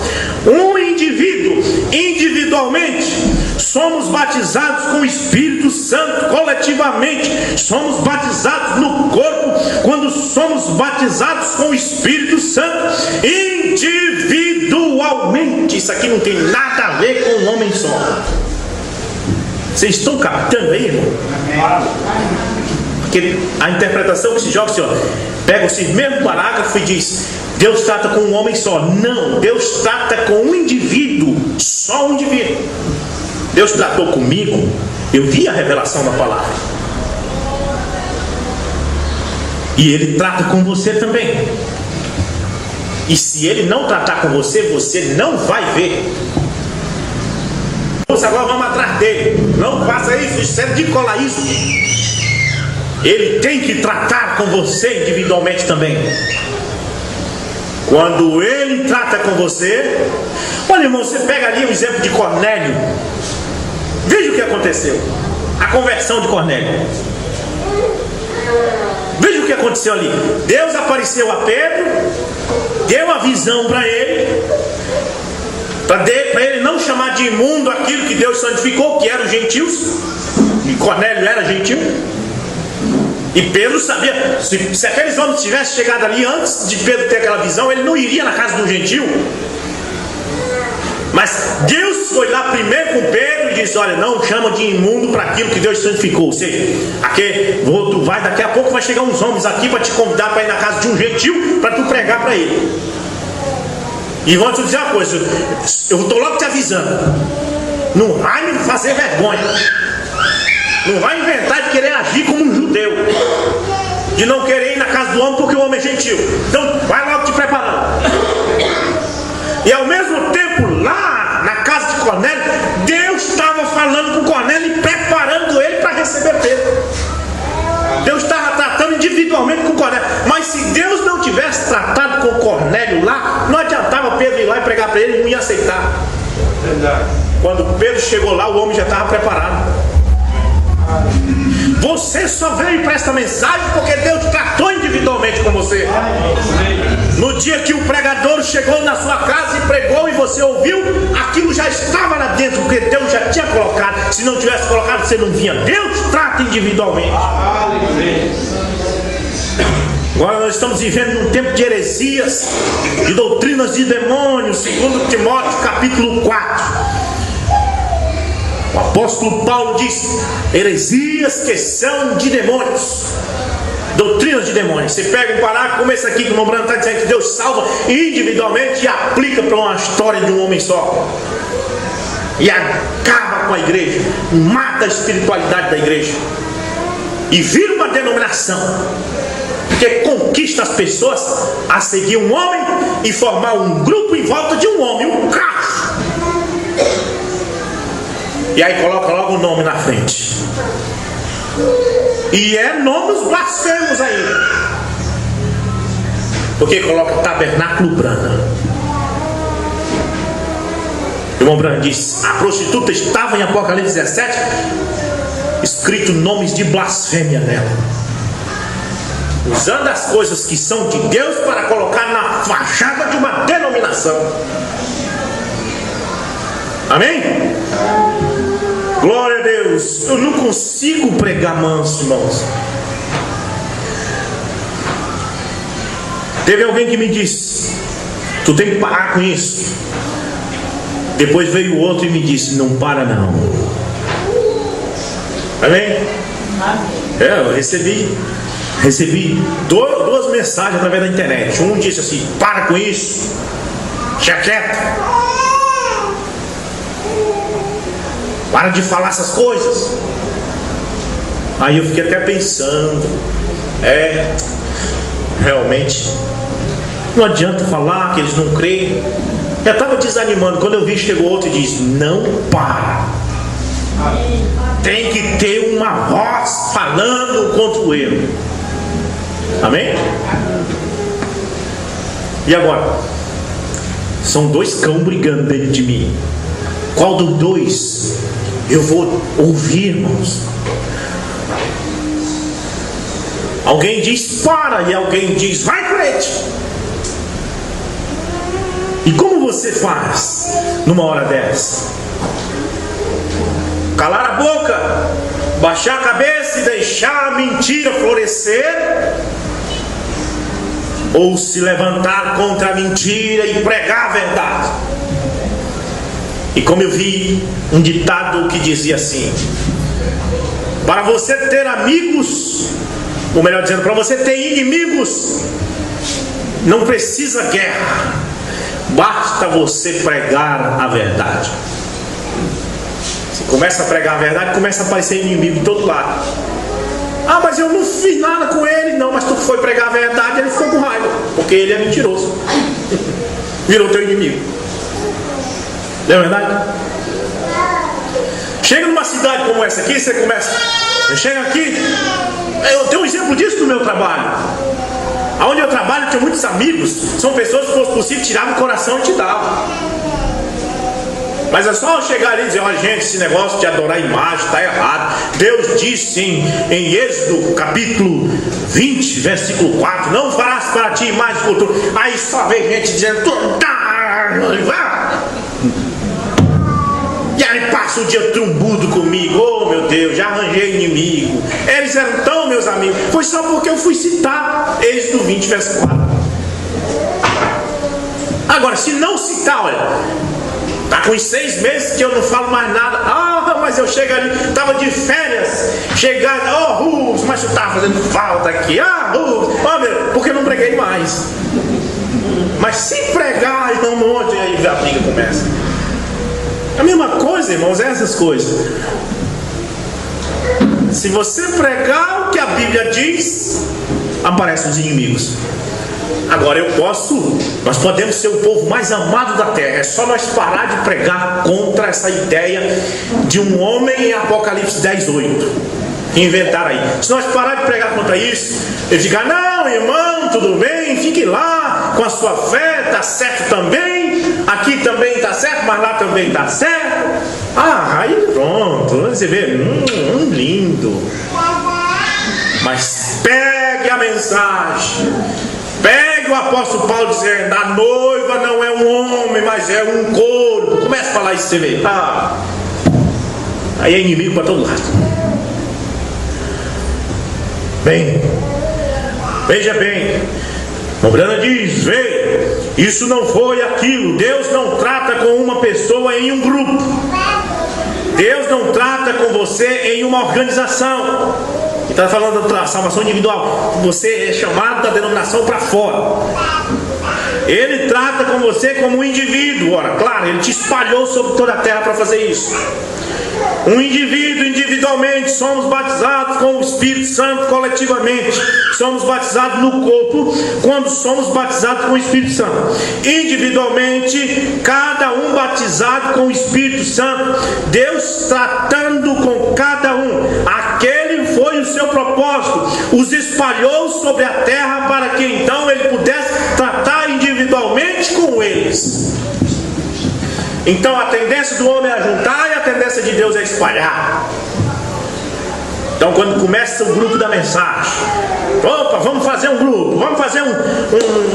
Um indivíduo, individualmente. Somos batizados com o Espírito Santo coletivamente. Somos batizados no corpo quando somos batizados com o Espírito Santo individualmente. Isso aqui não tem nada a ver com um homem só. Vocês estão captando aí, irmão? Porque a interpretação que se joga assim, ó, pega esse mesmo parágrafo e diz: Deus trata com um homem só. Não, Deus trata com um indivíduo, só um indivíduo. Deus tratou comigo, eu vi a revelação da palavra. E Ele trata com você também. E se Ele não tratar com você, você não vai ver. Agora vamos atrás dele. Não faça isso, isso é de colar isso. Ele tem que tratar com você individualmente também. Quando Ele trata com você, olha, irmão, você pega ali o exemplo de Cornélio. Veja o que aconteceu. A conversão de Cornélio. Veja o que aconteceu ali. Deus apareceu a Pedro, deu a visão para ele, para ele não chamar de imundo aquilo que Deus santificou, que eram os gentios. E Cornélio era gentil. E Pedro sabia, se aqueles homens tivessem chegado ali antes de Pedro ter aquela visão, ele não iria na casa de um gentil. Mas Deus foi lá primeiro com Pedro e disse: olha, não chama de imundo para aquilo que Deus santificou. Ou seja, daqui a pouco vai chegar uns homens aqui para te convidar para ir na casa de um gentil para tu pregar para ele. E vou te dizer uma coisa, eu estou logo te avisando, não vai me fazer vergonha, não vai inventar de querer agir como um judeu, de não querer ir na casa do homem porque o homem é gentil. Então vai logo te preparando. E ao mesmo tempo, lá na casa de Cornélio, Deus estava falando com Cornélio e preparando ele para receber Pedro. Deus estava tratando individualmente com Cornélio. Mas se Deus não tivesse tratado com Cornélio lá, não adiantava Pedro ir lá e pregar para ele, ele não ia aceitar. Verdade. Quando Pedro chegou lá, o homem já estava preparado. Você só veio para esta mensagem porque Deus tratou individualmente com você. No dia que o pregador chegou na sua casa e pregou e você ouviu, aquilo já estava lá dentro, porque Deus já tinha colocado. Se não tivesse colocado, você não vinha. Deus trata individualmente. Agora nós estamos vivendo num tempo de heresias, de doutrinas de demônios, segundo Timóteo capítulo 4. O apóstolo Paulo diz: heresias que são de demônios, doutrinas de demônios. Você pega um parágrafo como esse aqui, que o irmão Branco está dizendo que Deus salva individualmente e aplica para uma história de um homem só, e acaba com a igreja, mata a espiritualidade da igreja e vira uma denominação, porque conquista as pessoas a seguir um homem e formar um grupo em volta de um homem, um cacho. E aí coloca logo o nome na frente. E é nomes blasfemos ainda. Porque coloca Tabernáculo Branham. O irmão Branham diz: a prostituta estava em Apocalipse 17 escrito nomes de blasfêmia nela, usando as coisas que são de Deus para colocar na fachada de uma denominação. Amém? Glória a Deus. Eu não consigo pregar manso, irmãos. Teve alguém que me disse: tu tem que parar com isso. Depois veio outro e me disse: não para não. Amém? Eu recebi duas mensagens através da internet. Um disse assim: para com isso, fica quieto, para de falar essas coisas. Aí eu fiquei até pensando: realmente não adianta falar que eles não creem. Eu estava desanimando. Quando eu vi, chegou outro e disse: não para. Tem que ter uma voz falando contra o erro. Amém? E agora? São dois cães brigando dentro de mim. Qual dos dois eu vou ouvir, irmãos? Alguém diz para e alguém diz vai crente. E como você faz numa hora dessa? Calar a boca, baixar a cabeça e deixar a mentira florescer? Ou se levantar contra a mentira e pregar a verdade? E como eu vi um ditado que dizia assim: para você ter amigos, ou melhor dizendo, para você ter inimigos, Não precisa guerra, basta você pregar a verdade. Você começa a pregar a verdade, começa a aparecer inimigo de todo lado. Ah, mas eu não fiz nada com ele. Não, mas tu foi pregar a verdade, ele ficou com raiva, porque ele é mentiroso. Virou teu inimigo. Não é verdade? Chega numa cidade como essa aqui, você começa. Eu chego aqui, eu tenho um exemplo disso no meu trabalho. Aonde eu trabalho, eu tenho muitos amigos. São pessoas que, se fosse possível, tiravam o coração e te davam. Mas é só eu chegar ali e dizer: olha, gente, esse negócio de adorar imagem está errado. Deus disse em Êxodo capítulo 20, versículo 4: não farás para ti imagem de cultura. Aí só vem gente dizendo: e aí passa o dia trumbudo comigo. Oh meu Deus, já arranjei inimigo. Eles eram tão meus amigos. Foi só porque eu fui citar Êxodo 20, verso 4. Agora, se não citar, olha, tá com uns 6 meses que eu não falo mais nada. Ah, mas eu chego ali, tava de férias, chegando, oh Rubens, mas tu tava fazendo falta aqui. Ah, Rubens, oh meu, porque eu não preguei mais. Mas se pregar, então um monte, aí a briga começa. A mesma coisa, irmãos, é essas coisas. Se você pregar o que a Bíblia diz, aparecem os inimigos. Agora nós podemos ser o povo mais amado da terra. É só nós parar de pregar contra essa ideia de um homem em Apocalipse 10:8 que inventaram aí. Se nós parar de pregar contra isso, ele diga: não, irmão, tudo bem, fique lá com a sua fé, está certo também, aqui também está certo, mas lá também está certo. Ah, aí pronto, você vê, lindo. Mas pegue a mensagem. Pegue o apóstolo Paulo dizendo: a noiva não é um homem, mas é um corpo. Começa a falar isso, você vê. Aí é inimigo para todo lado. Bem, veja bem, Mobrana diz: vê, isso não foi aquilo. Deus não trata com uma pessoa em um grupo. Deus não trata com você em uma organização. Está falando da salvação individual. Você é chamado da denominação para fora. Ele trata com você como um indivíduo. Ora, claro, ele te espalhou sobre toda a terra para fazer isso. Um indivíduo, individualmente, somos batizados com o Espírito Santo coletivamente. Somos batizados no corpo quando somos batizados com o Espírito Santo. Individualmente, cada um batizado com o Espírito Santo. Deus tratando com cada um. Aquele foi o seu propósito. Os espalhou sobre a terra para que então ele pudesse tratar individualmente com eles. Então a tendência do homem é juntar e a tendência de Deus é espalhar. Então quando começa o grupo da mensagem, opa, vamos fazer um grupo, vamos fazer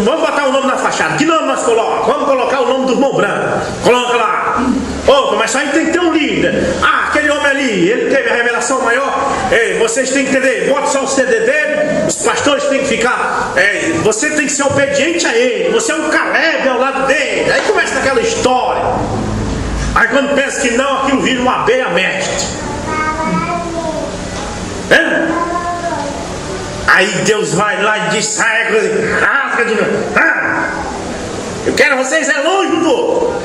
vamos botar o nome na fachada. Que nome nós colocamos? Vamos colocar o nome do irmão Branco. Coloca lá. Opa, mas só aí tem que ter um líder. Ah, aquele homem ali, ele teve a revelação maior. Ei, vocês têm que entender, bota só o CD dele. Os pastores têm que ficar, você tem que ser obediente a ele. Você é um Caleb ao lado dele. Aí começa aquela história. Aí quando pensa que não, aquilo vira uma beia mestre. Aí Deus vai lá e diz: rasga de novo. Eu quero vocês longe do outro.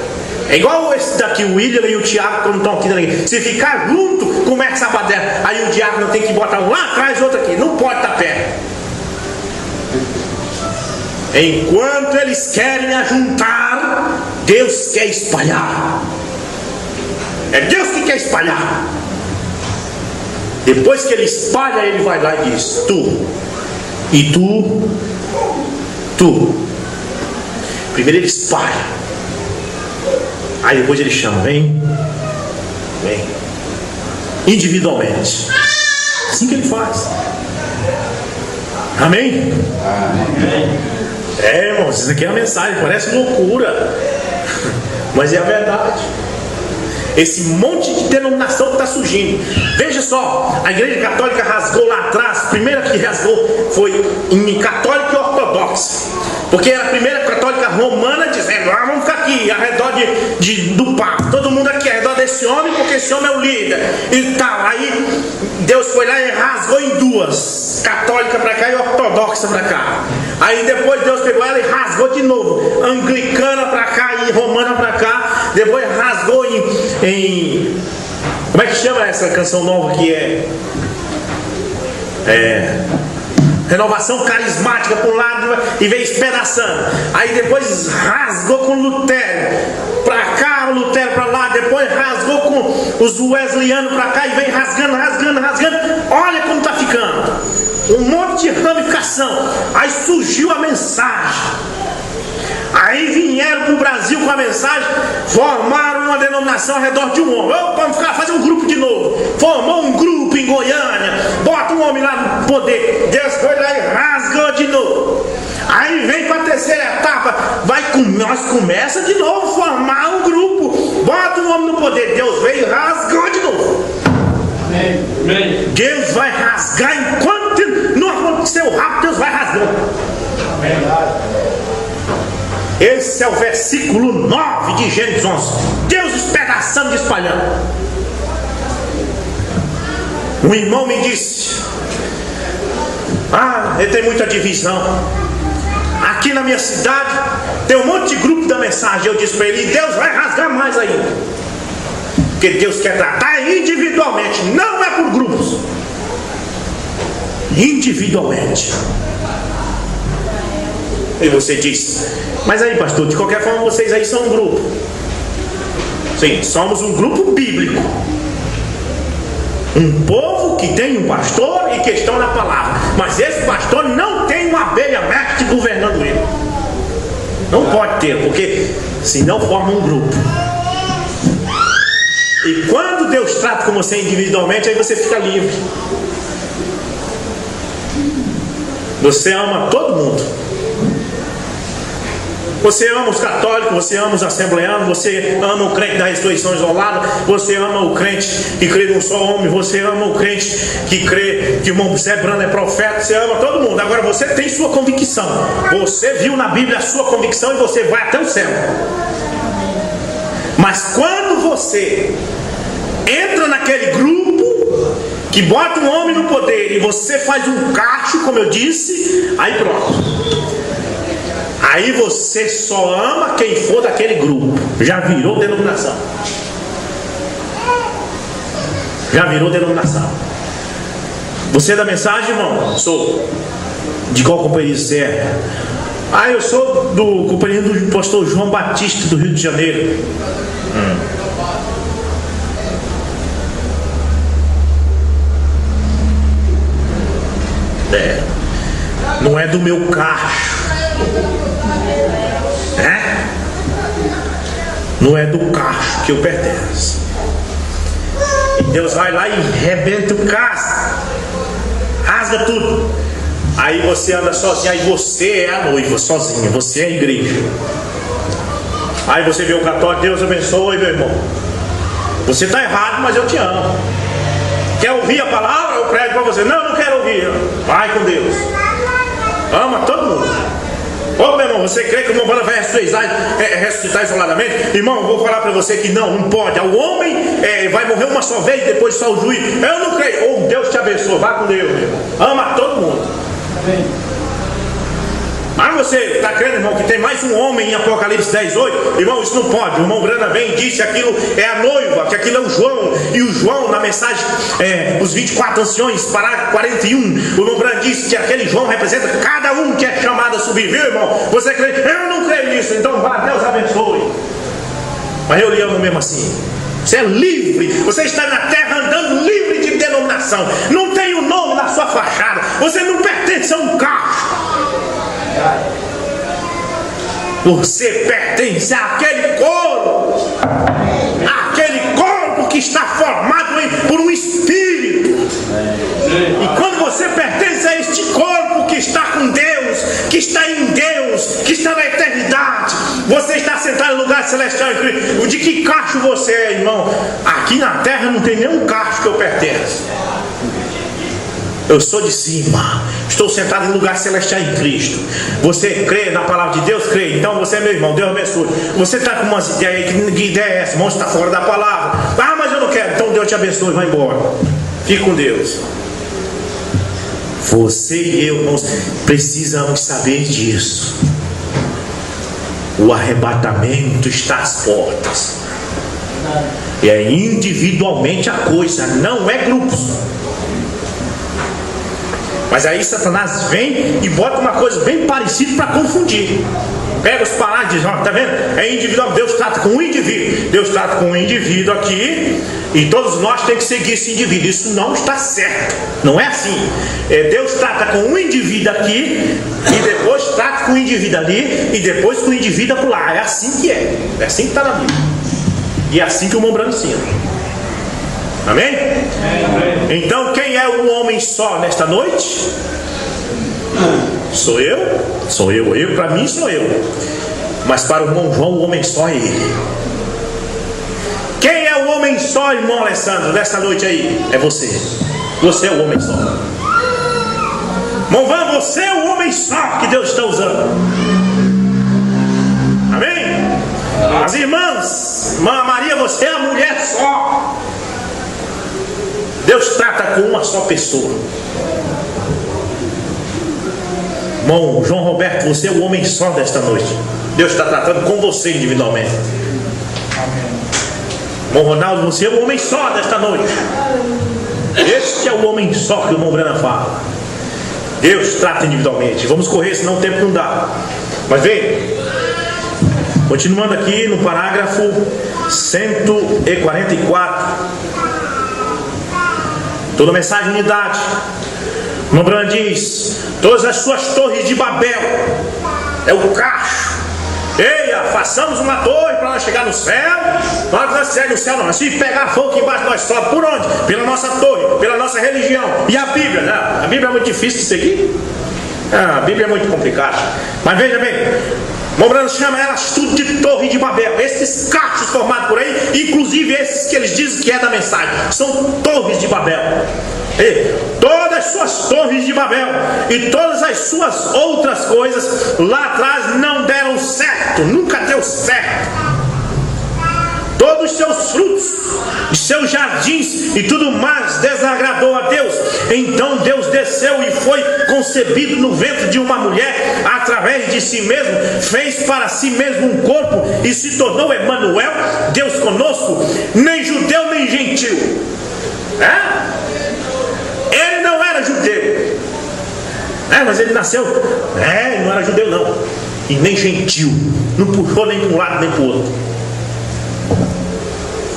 É igual esse daqui, o William e o Tiago, quando estão aqui daqui. Se ficar junto, começa a bater. Aí o diácono tem que botar um lá atrás, outro aqui. Não pode estar perto. Enquanto eles querem ajuntar, Deus quer espalhar. É Deus que quer espalhar. Depois que ele espalha, ele vai lá e diz: tu, e tu, tu. Primeiro ele espalha. Aí depois ele chama: vem, vem. Individualmente. Assim que ele faz. Amém? Amém. Irmãos, isso aqui é uma mensagem, parece loucura, mas é a verdade. Esse monte de denominação que está surgindo. Veja só, a igreja católica rasgou lá atrás. A primeira que rasgou foi em católica e ortodoxa, porque era a primeira católica romana dizendo: vamos ficar aqui ao redor do Papa, todo mundo aqui ao redor desse esse homem, porque esse homem é o líder e tal. Aí Deus foi lá e rasgou em duas, católica para cá e ortodoxa para cá. Aí depois Deus pegou ela e rasgou de novo, anglicana para cá e romana para cá. Depois rasgou em como é que chama essa canção nova que renovação carismática para um lado e veio espedaçando. Aí depois rasgou com Lutero para cá, Lutero para lá. Depois rasgou com os wesleyanos para cá e vem rasgando. Olha como está ficando. Um monte de ramificação. Aí surgiu a mensagem. Aí vieram para o Brasil com a mensagem, formaram uma denominação ao redor de um homem. Vamos fazer um grupo de novo. Formou um grupo em Goiânia, bota um homem lá no poder. Deus foi lá e rasgou de novo. Aí vem para a terceira etapa, nós começa de novo a formar um grupo, bota um homem no poder. Deus veio e rasgou de novo. Amém. Deus vai rasgar enquanto não acontecer o rápido, Deus vai rasgando. Verdade. Esse é o versículo 9 de Gênesis 11. Deus espedaçando e espalhando. Um irmão me disse: ele tem muita divisão. Aqui na minha cidade tem um monte de grupo da mensagem. Eu disse para ele: Deus vai rasgar mais ainda. Porque Deus quer tratar individualmente, não é por grupos. Individualmente. E você diz: mas aí, pastor, de qualquer forma vocês aí são um grupo. Sim, somos um grupo bíblico. Um povo que tem um pastor e que estão na palavra. Mas esse pastor não tem uma abelha mestre governando ele. Não pode ter, porque senão forma um grupo. E quando Deus trata com você individualmente, aí você fica livre. Você ama todo mundo. Você ama os católicos, você ama os assembleanos, você ama o crente da ressurreição isolada, você ama o crente que crê num só homem, você ama o crente que crê que o irmão Zé Brano é profeta, você ama todo mundo. Agora você tem sua convicção, você viu na Bíblia a sua convicção e você vai até o céu. Mas quando você entra naquele grupo que bota um homem no poder e você faz um cacho, como eu disse, aí pronto. Aí você só ama quem for daquele grupo. Já virou denominação. Já virou denominação. Você é da mensagem, irmão? Sou. De qual companhia você é? Eu sou do companhia do pastor João Batista do Rio de Janeiro. Não é do meu cacho. Não é do cacho que eu pertenço. E Deus vai lá e rebenta o cacho, rasga tudo. Aí você anda sozinho. Aí você é a noiva sozinha. Você é a igreja. Aí você vê o católico: Deus abençoe, meu irmão. Você está errado, mas eu te amo. Quer ouvir a palavra? Eu prego para você. Não quero ouvir. Vai com Deus. Ama todo mundo. Meu irmão, você crê que o irmão vai ressuscitar isoladamente? Irmão, eu vou falar para você que não pode. O homem vai morrer uma só vez, depois só o juiz. Eu não creio. Deus te abençoe, vá com Deus, meu irmão. Ama todo mundo. Amém. Mas você está crendo, irmão, que tem mais um homem em Apocalipse 10:8? Irmão, isso não pode. O irmão Brana vem e disse que aquilo é a noiva, que aquilo é o João. E o João, na mensagem, os 24 anciões, parágrafo 41, o irmão Brana disse que aquele João representa cada um que é chamado a subir. Viu, irmão? Você crê? Eu não creio nisso. Então vá, Deus abençoe. Mas eu lhe amo mesmo assim. Você é livre. Você está na terra andando livre de denominação. Não tem o nome na sua fachada. Você não pertence a um cacho. Você pertence àquele corpo, aquele corpo que está formado por um espírito. E quando você pertence a este corpo que está com Deus, que está em Deus, que está na eternidade, você está sentado no lugar celestial. De que cacho você é, irmão? Aqui na terra não tem nenhum cacho que eu pertenço. Eu sou de cima, estou sentado em lugar celestial em Cristo. Você crê na palavra de Deus? Crê. Então você é meu irmão, Deus abençoe. Você está com umas ideias aí, que ideia é essa? Irmão, está fora da palavra. quero. Então Deus te abençoe, vai embora. Fique com Deus. Você e eu, irmãos, precisamos saber disso. O arrebatamento está às portas. E é individualmente a coisa, não é grupos. Mas aí Satanás vem e bota uma coisa bem parecida para confundir. Pega os parágrafos e diz, ó, tá vendo? É individual, Deus trata com um indivíduo. Deus trata com um indivíduo aqui, e todos nós temos que seguir esse indivíduo. Isso não está certo. Não é assim. Deus trata com um indivíduo aqui, e depois trata com um indivíduo ali, e depois com um indivíduo acolá. É assim que é. É assim que está na Bíblia. E é assim que o irmão Branco ensina. Amém? Amém? Então quem é o homem só nesta noite? Sou eu? Sou eu, para mim sou eu. Mas para o irmão João, o homem só é ele. Quem é o homem só, irmão Alessandro, nesta noite aí? É você. Você é o homem só. Irmão Van, você é o homem só que Deus está usando. Amém? As irmãs, irmã Maria, você é a mulher só. Deus trata com uma só pessoa. Irmão João Roberto, você é o homem só desta noite. Deus está tratando com você individualmente. Irmão Ronaldo, você é o homem só desta noite. Este é o homem só que o irmão Brana fala. Deus trata individualmente. Vamos correr, senão o tempo não dá. Mas vem, continuando aqui no parágrafo 144. Toda mensagem de unidade. O irmão Brana diz: todas as suas torres de Babel é o cacho. Eia, façamos uma torre para nós chegar no céu. Nós chegar no céu não, mas se pegar fogo aqui embaixo nós sobe. Por onde? Pela nossa torre, pela nossa religião. E a Bíblia? Não, a Bíblia é muito difícil isso aqui. A Bíblia é muito complicada. Mas veja bem, o irmão Brana chama elas tudo de torre de Babel. Esses cachos formados por aí, inclusive esses que eles dizem que é da mensagem, são torres de Babel. E todas as suas torres de Babel e todas as suas outras coisas lá atrás não deram certo, nunca deu certo. Todos os seus frutos, os seus jardins e tudo mais desagradou a Deus. Então Deus desceu e foi concebido no ventre de uma mulher, através de si mesmo, fez para si mesmo um corpo e se tornou Emanuel, Deus conosco, nem judeu nem gentil. Ele não era judeu, mas ele nasceu, ele não era judeu não, e nem gentil, não puxou nem para um lado nem para o outro.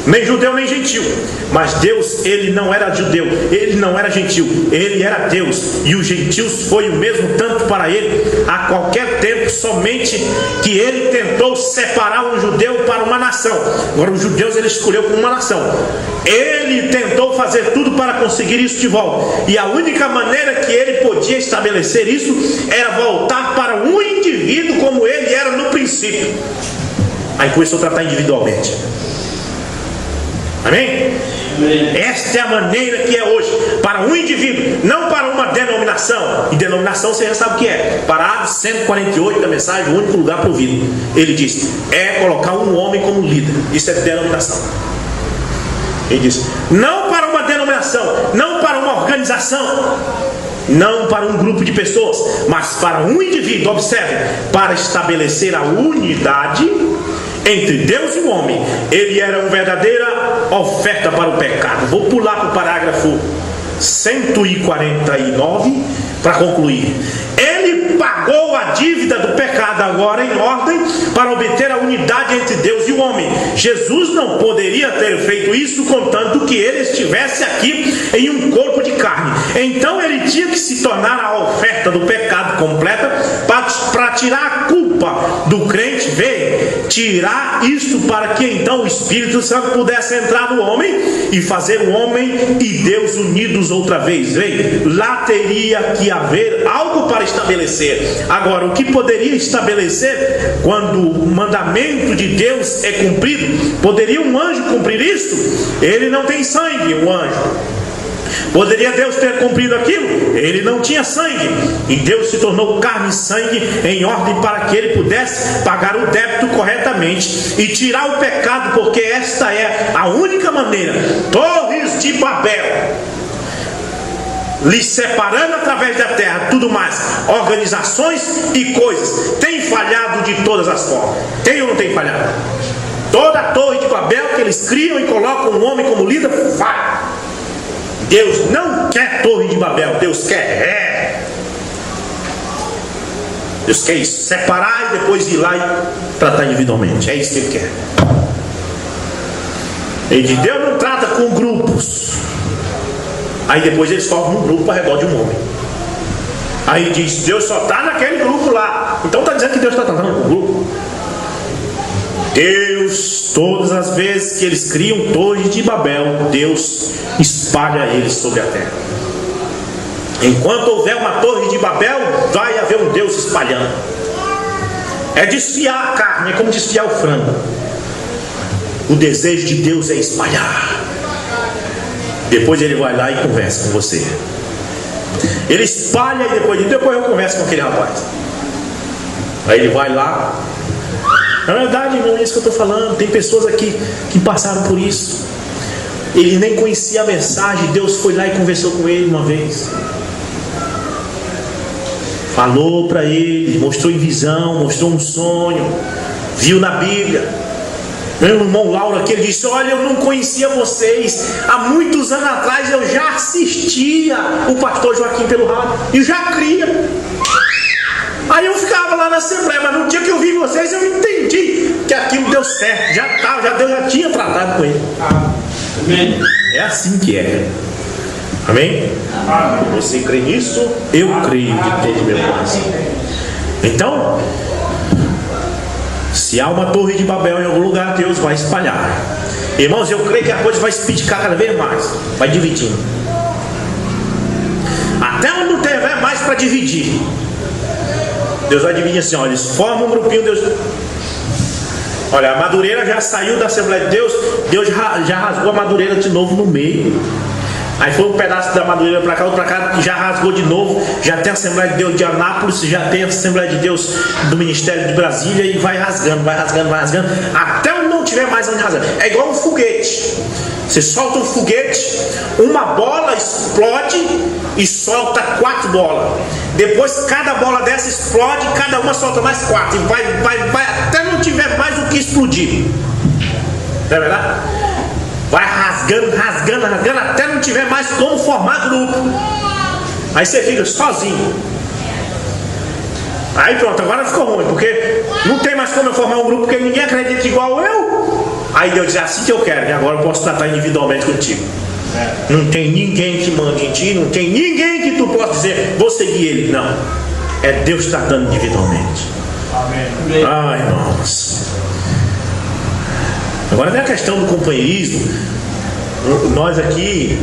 Nem judeu nem gentil. Mas Deus, ele não era judeu, ele não era gentil, ele era Deus. E os gentios foi o mesmo tanto para ele a qualquer tempo, somente que ele tentou separar um judeu para uma nação. Agora os judeus ele escolheu como uma nação. Ele tentou fazer tudo para conseguir isso de volta. E a única maneira que ele podia estabelecer isso era voltar para um indivíduo como ele era no princípio. Aí começou a tratar individualmente. Amém? Esta é a maneira que é hoje, para um indivíduo, não para uma denominação. E denominação você já sabe o que é. Parágrafo 148 da mensagem, o único lugar para ouvir. Ele diz: é colocar um homem como líder. Isso é denominação. Ele diz: não para uma denominação, não para uma organização, não para um grupo de pessoas, mas para um indivíduo. Observe, para estabelecer a unidade entre Deus e o homem. Ele era uma verdadeira oferta para o pecado. Vou pular para o parágrafo 149 para concluir. Ele pagou a dívida do pecado agora em ordem para obter a unidade entre Deus e o homem. Jesus não poderia ter feito isso contanto que ele estivesse aqui em um corpo de carne. Então ele tinha que se tornar a oferta do pecado completa para tirar a culpa do crente. Veio tirar isso para que então o Espírito Santo pudesse entrar no homem e fazer o homem e Deus unidos outra vez. Veio, lá teria que haver algo para estabelecer. Agora, o que poderia estabelecer quando o mandamento de Deus é cumprido? Poderia um anjo cumprir isso? Ele não tem sangue, o anjo. Poderia Deus ter cumprido aquilo? Ele não tinha sangue, e Deus se tornou carne e sangue em ordem para que ele pudesse pagar o débito corretamente e tirar o pecado, porque esta é a única maneira. Torres de Babel, lhe separando através da terra, tudo mais, organizações e coisas, tem falhado de todas as formas. Tem ou não tem falhado? Toda a torre de Babel que eles criam e colocam um homem como líder, falha. Deus não quer torre de Babel, Deus quer Deus quer isso, separar e depois ir lá e tratar individualmente. É isso que ele quer. Ele diz, Deus não trata com grupos. Aí depois eles formam um grupo ao redor de um homem. Aí diz, Deus só está naquele grupo lá. Então está dizendo que Deus está tratando com o grupo. Deus, todas as vezes que eles criam torres de Babel, Deus espalha eles sobre a terra. Enquanto houver uma torre de Babel, vai haver um Deus espalhando. É desfiar a carne, é como desfiar o frango. O desejo de Deus é espalhar. Depois ele vai lá e conversa com você. Ele espalha e depois eu converso com aquele rapaz. Aí ele vai lá. Na verdade, irmão, é isso que eu estou falando. Tem pessoas aqui que passaram por isso. Ele nem conhecia a mensagem. Deus foi lá e conversou com ele uma vez. Falou para ele, mostrou em visão, mostrou um sonho, viu na Bíblia. Meu irmão Lauro aqui, ele disse, olha, eu não conhecia vocês. Há muitos anos atrás eu já assistia o pastor Joaquim pelo rádio e já cria. Aí eu ficava lá na Assembleia, mas no dia que eu vi vocês eu entendi que aquilo deu certo. Deus já tinha tratado com ele. Amém. É assim que é. Amém? Você crê nisso? Eu creio de todo o meu coração. Então, se há uma torre de Babel em algum lugar, Deus vai espalhar. Irmãos, eu creio que a coisa vai se picar cada vez mais. Vai dividindo. Até onde não tiver mais para dividir, Deus vai dividir assim, olha, eles formam um grupinho, Deus. Olha, a madureira já saiu da Assembleia de Deus, Deus já rasgou a madureira de novo no meio. Aí foi um pedaço da madureira para cá, outro para cá, já rasgou de novo. Já tem a Assembleia de Deus de Anápolis, já tem a Assembleia de Deus do Ministério de Brasília. E vai rasgando, vai rasgando, vai rasgando, até onde não tiver mais onde rasgar. É igual um foguete. Você solta um foguete, uma bola explode e solta 4 bolas. Depois cada bola dessa explode, cada uma solta mais 4. E vai até não tiver mais o que explodir. Não é verdade? Vai rasgando, rasgando, rasgando, até não tiver mais como formar grupo. Aí você fica sozinho. Aí pronto, agora ficou ruim, porque não tem mais como eu formar um grupo, porque ninguém acredita igual eu. Aí Deus diz, assim que eu quero, e agora eu posso tratar individualmente contigo. Não tem ninguém que mande em ti, não tem ninguém que tu possa dizer, vou seguir ele. Não, é Deus tratando individualmente. Amém. Ai, irmãos. Agora tem a questão do companheirismo. Nós aqui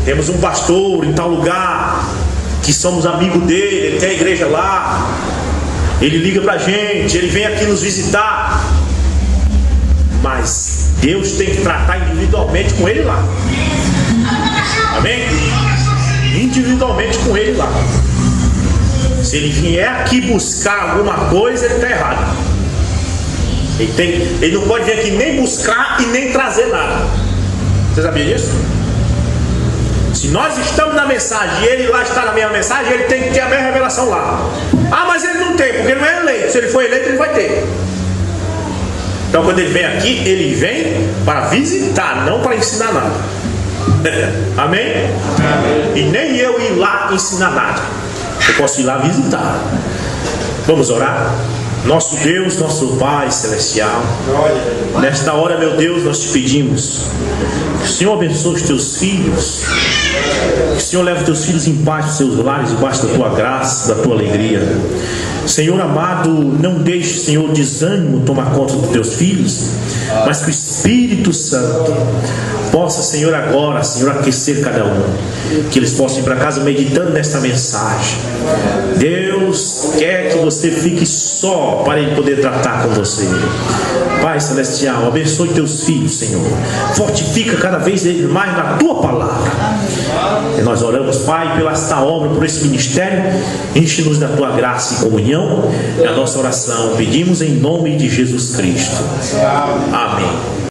temos um pastor em tal lugar, que somos amigos dele, ele tem a igreja lá, ele liga pra gente, ele vem aqui nos visitar. Mas Deus tem que tratar individualmente com ele lá. Amém? Individualmente com ele lá. Se ele vier aqui buscar alguma coisa, ele está errado. Ele não pode vir aqui nem buscar e nem trazer nada. Você sabia disso? Se nós estamos na mensagem e ele lá está na mesma mensagem, ele tem que ter a mesma revelação lá. Ah, mas ele não tem, porque ele não é eleito. Se ele for eleito, ele vai ter. Então quando ele vem aqui, ele vem para visitar, não para ensinar nada. Amém? Amém? E nem eu ir lá ensinar nada. Eu posso ir lá visitar. Vamos orar? Nosso Deus, nosso Pai Celestial, nesta hora, meu Deus, nós te pedimos que o Senhor abençoe os teus filhos, que o Senhor leve os teus filhos em paz para os seus lares, debaixo da tua graça, da tua alegria. Senhor amado, não deixe, Senhor, desânimo tomar conta dos teus filhos, mas que o Espírito Santo Possa, Senhor, agora, Senhor, aquecer cada um, que eles possam ir para casa meditando nesta mensagem. Deus quer que você fique só para Ele poder tratar com você. Pai Celestial, abençoe teus filhos, Senhor. Fortifica cada vez mais na tua palavra. E nós oramos, Pai, pela esta obra, por esse ministério. Enche-nos da tua graça e comunhão. É a nossa oração. Pedimos em nome de Jesus Cristo. Amém.